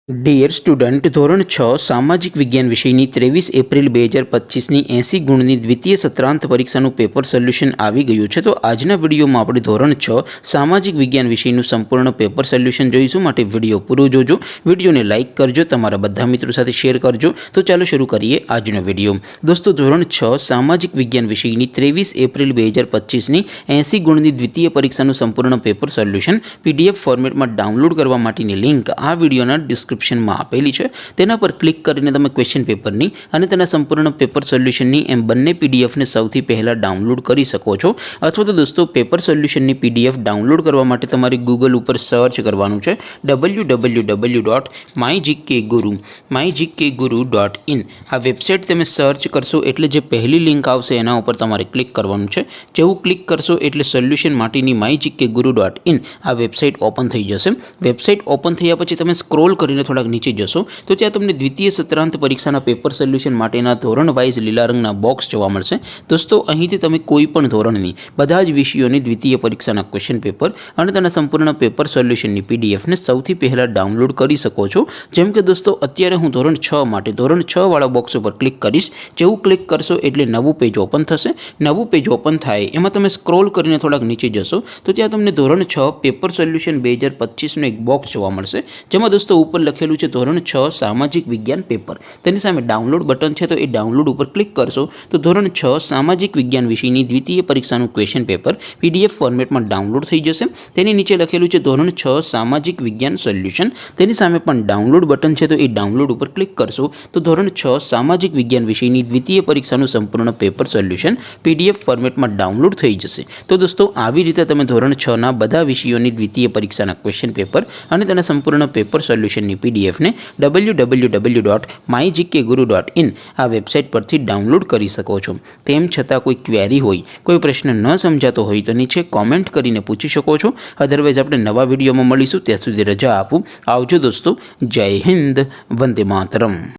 Dear student, ધોરણ 6 સામાજિક વિજ્ઞાન વિષયની 23 એપ્રિલ 2025ની 80 ગુણની દ્વિતીય સત્રાંત પરીક્ષાનું પેપર સોલ્યુશન આવી ગયું છે। તો આજના વિડીયોમાં આપણે ધોરણ 6 સામાજિક વિજ્ઞાન વિષયનું સંપૂર્ણ પેપર સોલ્યુશન જોઈશું। માટે વિડીયો પૂરો જોજો, વિડીયોને લાઇક કરજો, તમારા બધા મિત્રો સાથે શેર કરજો। તો ચાલો શરૂ કરીએ આજનો વિડીયો। દોસ્તો, ધોરણ 6 સામાજિક વિજ્ઞાન વિષયની 23 એપ્રિલ 2025ની 80 ગુણની દ્વિતીય પરીક્ષાનું સંપૂર્ણ પેપર સોલ્યુશન PDF ફોર્મેટમાં ડાઉનલોડ કરવા માટેની લિંક આ વિડીયોના ડિસ્ક્રિપ્શનમાં આપેલી છે। તેના પર ક્લિક કરીને તમે ક્વેશ્ચન પેપરની અને તેના સંપૂર્ણ પેપર સોલ્યુશનની એમ બંને પીડીએફને સૌથી પહેલાં ડાઉનલોડ કરી શકો છો। અથવા તો દોસ્તો, પેપર સોલ્યુશનની પીડીએફ ડાઉનલોડ કરવા માટે તમારે ગૂગલ ઉપર સર્ચ કરવાનું છે www.mygkguru.in। આ વેબસાઇટ તમે સર્ચ કરશો એટલે જે પહેલી લિંક આવશે એના ઉપર તમારે ક્લિક કરવાનું છે। જેવું ક્લિક કરશો એટલે સોલ્યુશન માટેની mygkguru.in આ વેબસાઇટ ઓપન થઈ જશે। વેબસાઇટ ઓપન થયા પછી તમે સ્ક્રોલ કરીને થોડાક નીચે જશો તો ત્યાં તમને દ્વિતીય સત્રાંત પરીક્ષાના પેપર સોલ્યુશન માટેના ધોરણ વાઇઝ લીલા રંગના બોક્સ જોવા મળશે। દોસ્તો, અહીંથી તમે કોઈ પણ ધોરણની બધા જ વિષયોની દ્વિતીય પરીક્ષાના ક્વેશ્ચન પેપર અને તેના સંપૂર્ણ પેપર સોલ્યુશનની પીડીએફને સૌથી પહેલાં ડાઉનલોડ કરી શકો છો। જેમ કે દોસ્તો, અત્યારે હું ધોરણ 6 માટે ધોરણ 6 વાળા બોક્સ ઉપર ક્લિક કરીશ। જેવું ક્લિક કરશો એટલે નવું પેજ ઓપન થશે। નવું પેજ ઓપન થાય એમાં તમે સ્ક્રોલ કરીને થોડાક નીચે જશો તો ત્યાં તમને ધોરણ 6 પેપર સોલ્યુશન 2025નું એક બોક્સ જોવા મળશે। જેમાં દોસ્તો ઉપર લખેલું છે ધોરણ 6 સામાજિક વિજ્ઞાન પેપર। તેની સામે ડાઉનલોડ બટન છે, તો એ ડાઉનલોડ ઉપર ક્લિક કરશો તો ધોરણ 6 સામાજિક વિજ્ઞાન વિષયની દ્વિતીય પરીક્ષાનું ક્વેશ્ચન પેપર PDF ફોર્મેટમાં ડાઉનલોડ થઈ જશે। તેની નીચે લખેલું છે ધોરણ 6 સામાજિક વિજ્ઞાન સોલ્યુશન। તેની સામે પણ ડાઉનલોડ બટન છે, તો એ ડાઉનલોડ ઉપર ક્લિક કરશો તો ધોરણ 6 સામાજિક વિજ્ઞાન વિષયની દ્વિતીય પરીક્ષાનું સંપૂર્ણ પેપર સોલ્યુશન PDF ફોર્મેટમાં ડાઉનલોડ થઈ જશે। તો દોસ્તો, આવી રીતે તમે ધોરણ 6ના બધા વિષયોની દ્વિતીય પરીક્ષાના ક્વેશ્ચન પેપર અને તેના સંપૂર્ણ પેપર સોલ્યુશનની પીડીએફને www.mygkguru.in આ વેબસાઇટ પરથી ડાઉનલોડ કરી શકો છો। તેમ છતાં કોઈ ક્વેરી હોય, કોઈ પ્રશ્ન ન સમજાતો હોય તો નીચે કોમેન્ટ કરીને પૂછી શકો છો। અધરવાઇઝ આપણે નવા વિડીયોમાં મળીશું। ત્યાં સુધી રજા આપું। આવજો દોસ્તો। જય હિન્દ, વંદે માતરમ।